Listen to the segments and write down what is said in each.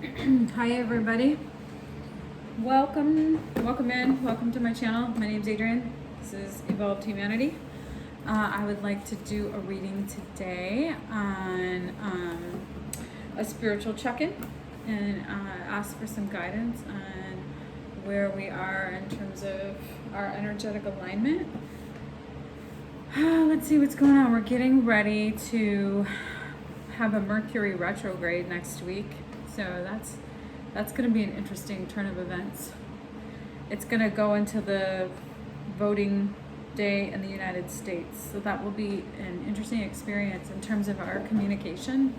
Hi everybody. Welcome to my channel. My name's Adrienne. This is Evolvehumanity. I would like to do a reading today on a spiritual check-in and ask for some guidance on where we are in terms of our energetic alignment. Let's see what's going on. We're getting ready to have a Mercury retrograde next week. So that's going to be an interesting turn of events. It's going to go into the voting day in the United States. So that will be an interesting experience in terms of our communication.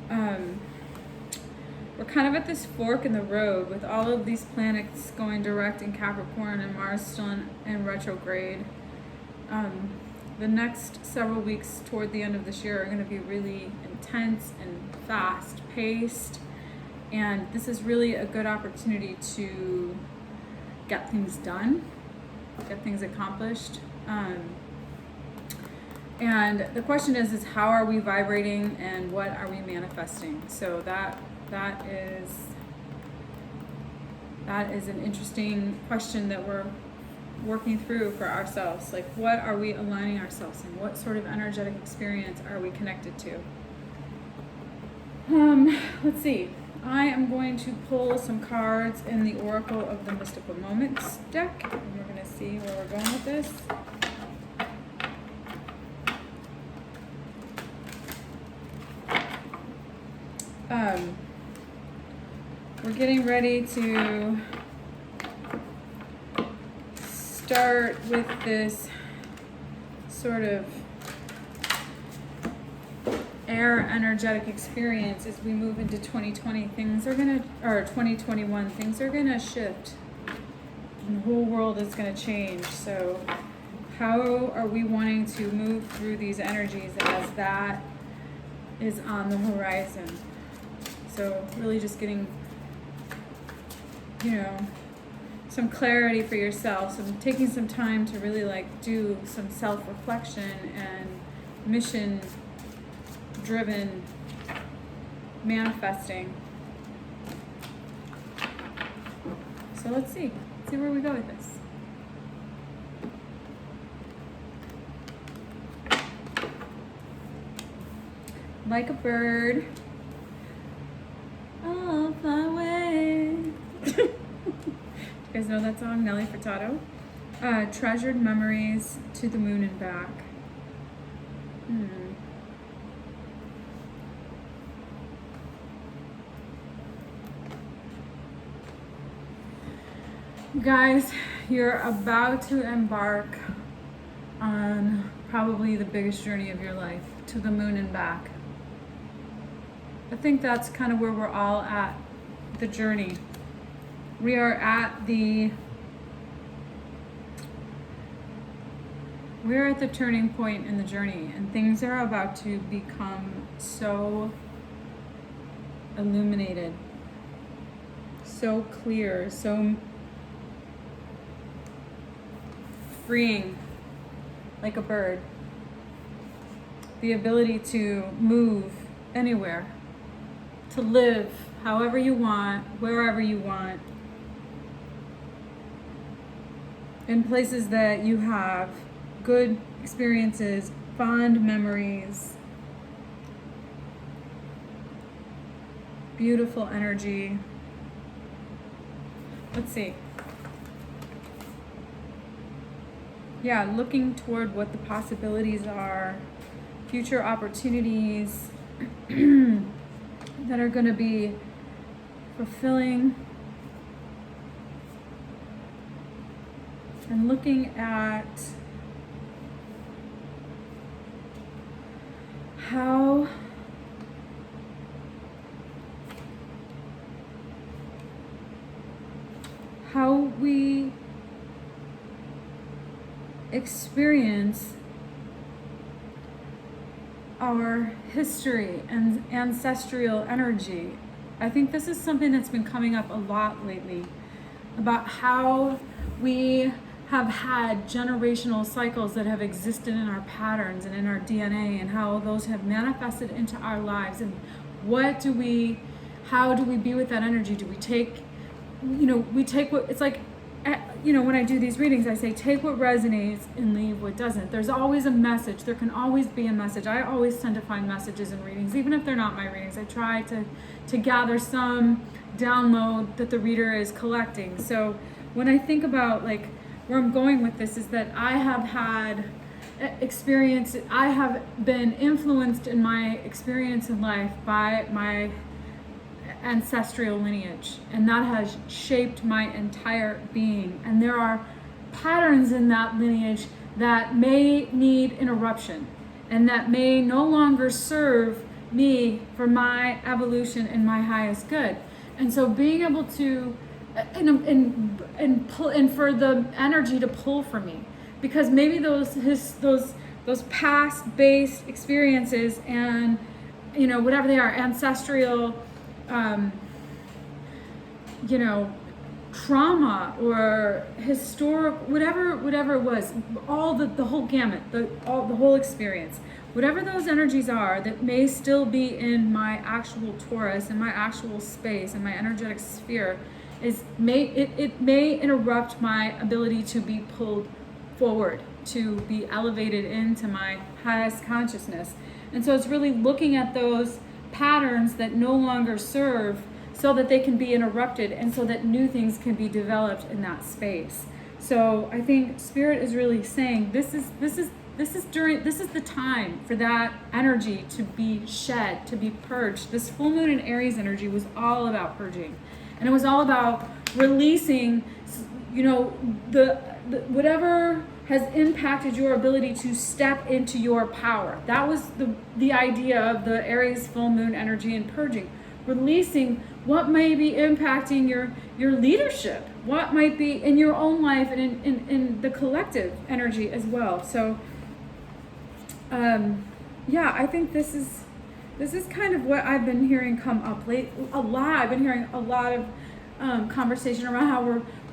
We're kind of at this fork in the road with all of these planets going direct in Capricorn and Mars still in retrograde. The next several weeks toward the end of this year are going to be really intense and fast paced, and this is really a good opportunity to get things done, get things accomplished. And the question is how are we vibrating and what are we manifesting? So that is an interesting question that we're working through for ourselves. Like, what are we aligning ourselves in? What sort of energetic experience are we connected to? Let's see. I am going to pull some cards in the Oracle of the Mystical Moments deck, and we're going to see where we're going with this. We're getting ready to start with this sort of air energetic experience as we move into 2020. Or 2021, things are gonna shift and the whole world is gonna change. So how are we wanting to move through these energies as that is on the horizon? So really just getting, some clarity for yourself, taking some time to really do some self-reflection and mission-driven manifesting. So let's see where we go with this. Like a bird, I'll fly away. You guys know that song, Nelly Furtado? Treasured memories to the moon and back. Guys, you're about to embark on probably the biggest journey of your life, to the moon and back. I think that's kind of where we're all at, the journey. We are at the turning point in the journey, and things are about to become so illuminated, so clear, so freeing, like a bird. The ability to move anywhere, to live however you want, wherever you want, in places that you have good experiences, fond memories, beautiful energy. Let's see. Yeah, looking toward what the possibilities are, future opportunities that are going to be fulfilling, and looking at how we experience our history and ancestral energy. I think this is something that's been coming up a lot lately, about how we have had generational cycles that have existed in our patterns and in our DNA, and how those have manifested into our lives, and what do we how do we be with that energy? Do we take, we take what, it's like, when I do these readings, I say, take what resonates and leave what doesn't. There's always a message. There can always be a message. I always tend to find messages in readings, even if they're not my readings. I try to gather some download that the reader is collecting. So when I think about like where I'm going with this is that I have had experience, I have been influenced in my experience in life by my ancestral lineage, and that has shaped my entire being. And there are patterns in that lineage that may need interruption and that may no longer serve me for my evolution and my highest good. And so being able to pull, and for the energy to pull for me, because maybe those past based experiences and whatever they are, ancestral trauma or historic, whatever it was, all the whole gamut, the whole experience, whatever those energies are that may still be in my actual torus, in my actual space, in my energetic sphere, it may interrupt my ability to be pulled forward, to be elevated into my highest consciousness. And so it's really looking at those patterns that no longer serve so that they can be interrupted and so that new things can be developed in that space. So I think Spirit is really saying this is the time for that energy to be shed, to be purged. This full moon in Aries energy was all about purging, and it was all about releasing, the whatever has impacted your ability to step into your power. That was the idea of the Aries full moon energy and purging. Releasing what may be impacting your leadership, what might be in your own life and in the collective energy as well. So I think this is kind of what I've been hearing come up a lot. I've been hearing a lot of conversation around how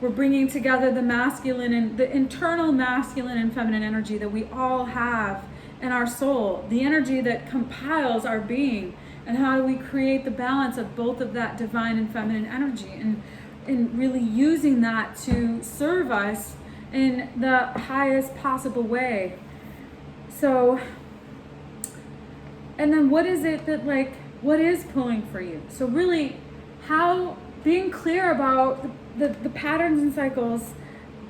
we're bringing together the masculine and the internal masculine and feminine energy that we all have in our soul, the energy that compiles our being, and how do we create the balance of both of that divine and feminine energy, and really using that to serve us in the highest possible way. So, and then what is it that, what is pulling for you? So really, being clear about the patterns and cycles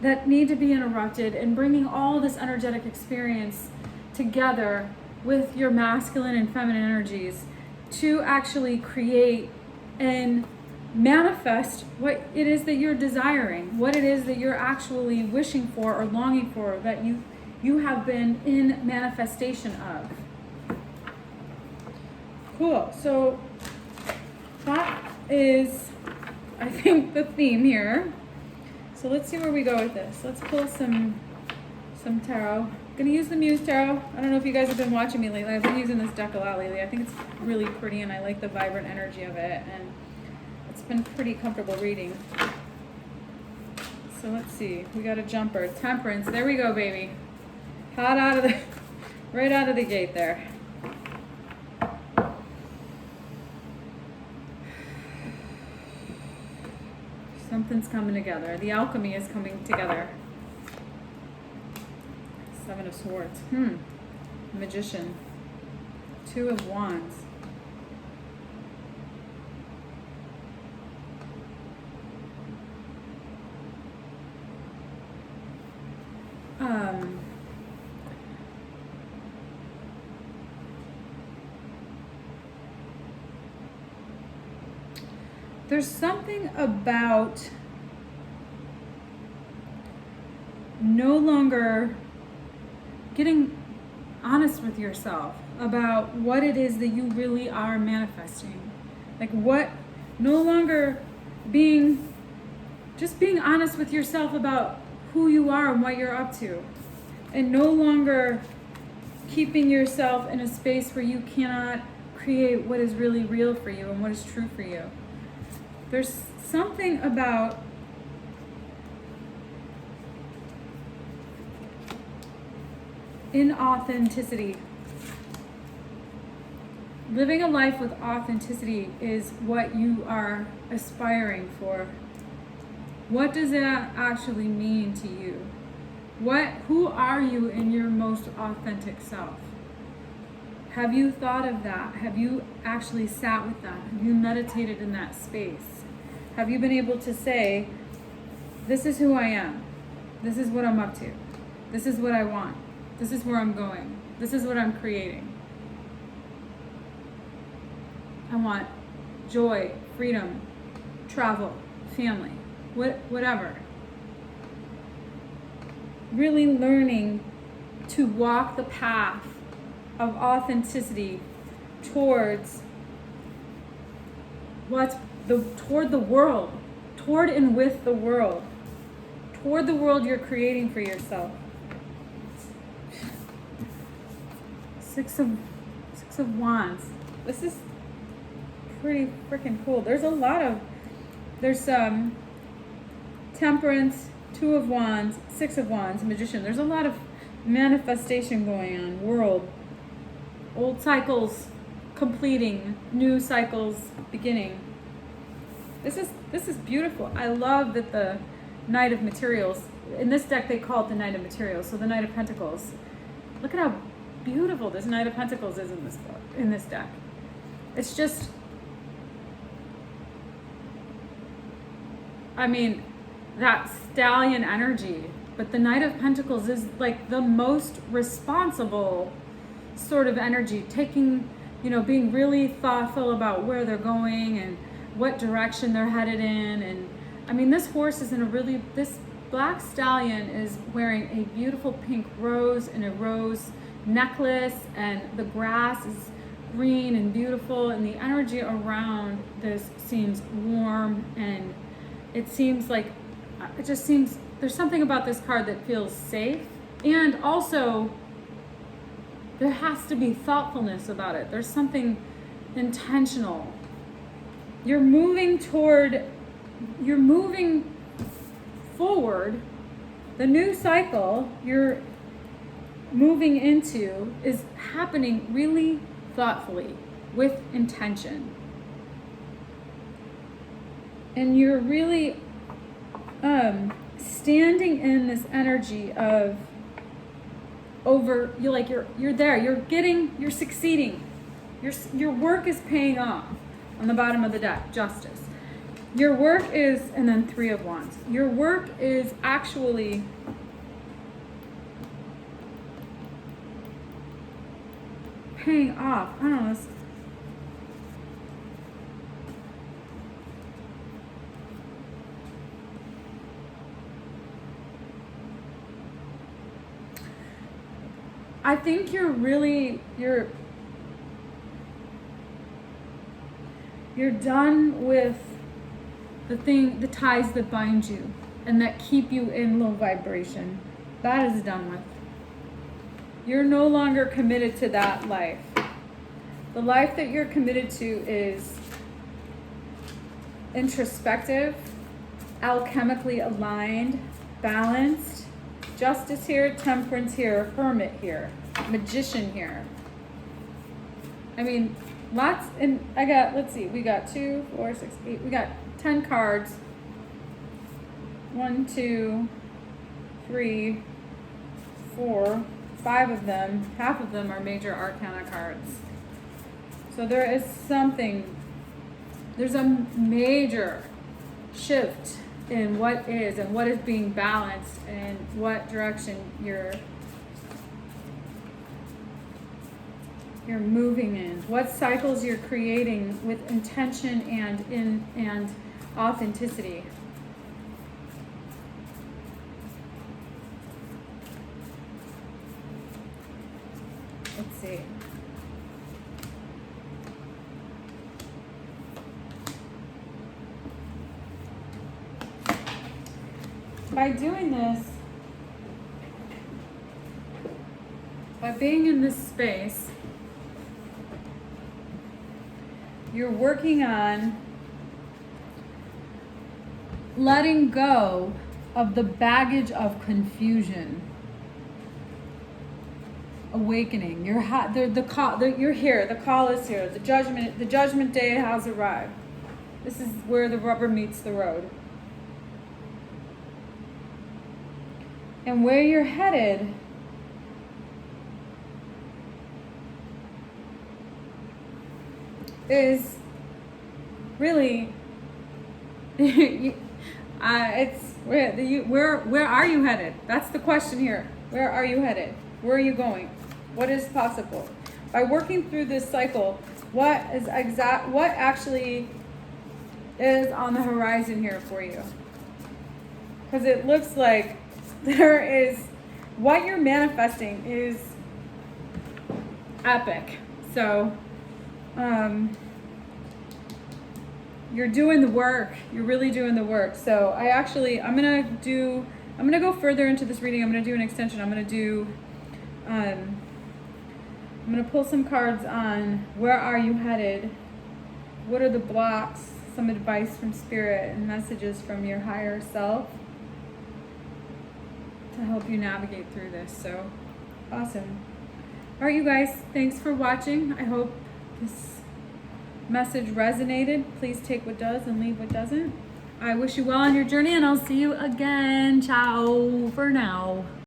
that need to be interrupted, and bringing all this energetic experience together with your masculine and feminine energies to actually create and manifest what it is that you're desiring, what it is that you're actually wishing for or longing for, that you have been in manifestation of. Cool. So that is, I think, the theme here. So let's see where we go with this. Let's pull some tarot. I'm gonna use the Muse Tarot. I don't know if you guys have been watching me lately. I've been using this deck a lot lately. I think it's really pretty and I like the vibrant energy of it, and it's been pretty comfortable reading. So let's see. We got a jumper. Temperance. There we go, baby. Hot right out of the gate there. Something's coming together. The alchemy is coming together. Seven of Swords. Magician. Two of Wands. There's something about no longer getting honest with yourself about what it is that you really are manifesting. No longer being honest with yourself about who you are and what you're up to. And no longer keeping yourself in a space where you cannot create what is really real for you and what is true for you. There's something about inauthenticity living a life with authenticity is what you are aspiring for. What does that actually mean to you? Who are you in your most authentic self? Have you thought of that? Have you actually sat with that? Have you meditated in that space? Have you been able to say, this is who I am. This is what I'm up to. This is what I want. This is where I'm going. This is what I'm creating. I want joy, freedom, travel, family, whatever. Really learning to walk the path of authenticity towards toward the world, toward and with the world, toward the world you're creating for yourself. Six of Wands. This is pretty freaking cool. There's Temperance, Two of Wands, Six of Wands, Magician. There's a lot of manifestation going on. World. Old cycles completing, new cycles beginning. This is beautiful. I love that the Knight of Materials, in this deck they call it the Knight of Materials, so the Knight of Pentacles. Look at how beautiful this Knight of Pentacles is in this deck. It's just, I mean, that stallion energy, but the Knight of Pentacles is like the most responsible sort of energy, taking, being really thoughtful about where they're going and what direction they're headed in. And I mean, this horse is this black stallion is wearing a beautiful pink rose and a rose necklace, and the grass is green and beautiful, and the energy around this seems warm, and it just seems there's something about this card that feels safe, and also there has to be thoughtfulness about it. There's something intentional. You're moving forward. The new cycle you're moving into is happening really thoughtfully, with intention. And you're really standing in this energy of you're there, you're succeeding. Your work is paying off. On the bottom of the deck, Justice. Your work is, and then Three of Wands. Your work is actually paying off. I don't know. I think you're done with the ties that bind you and that keep you in low vibration. That is done with. You're no longer committed to that life. The life that you're committed to is introspective, alchemically aligned, balanced. Justice here, Temperance here, Hermit here, Magician here. I mean, lots, and let's see, we got 2, 4, 6, 8, we got 10 cards. 1, 2, 3, 4, 5 of them, half of them are major arcana cards. So there's a major shift in what is being balanced and what direction you're moving in, what cycles you're creating with intention and authenticity. Let's see. By doing this, by being in this space, you're working on letting go of the baggage of confusion. awakening. The call. You're here. The call is here. The judgment day has arrived. This is where the rubber meets the road. And where you're headed is really it's where are you headed? That's the question here. Where are you headed? Where are you going? What is possible? By working through this cycle, what actually is on the horizon here for you? Because it looks like there is, what you're manifesting is epic. So you're doing the work. You're really doing the work. So I'm gonna go further into this reading. I'm gonna do an extension. I'm gonna pull some cards on where are you headed? What are the blocks? Some advice from spirit and messages from your higher self to help you navigate through this. So awesome. All right, you guys, thanks for watching. I hope this message resonated. Please take what does and leave what doesn't. I wish you well on your journey, and I'll see you again. Ciao for now.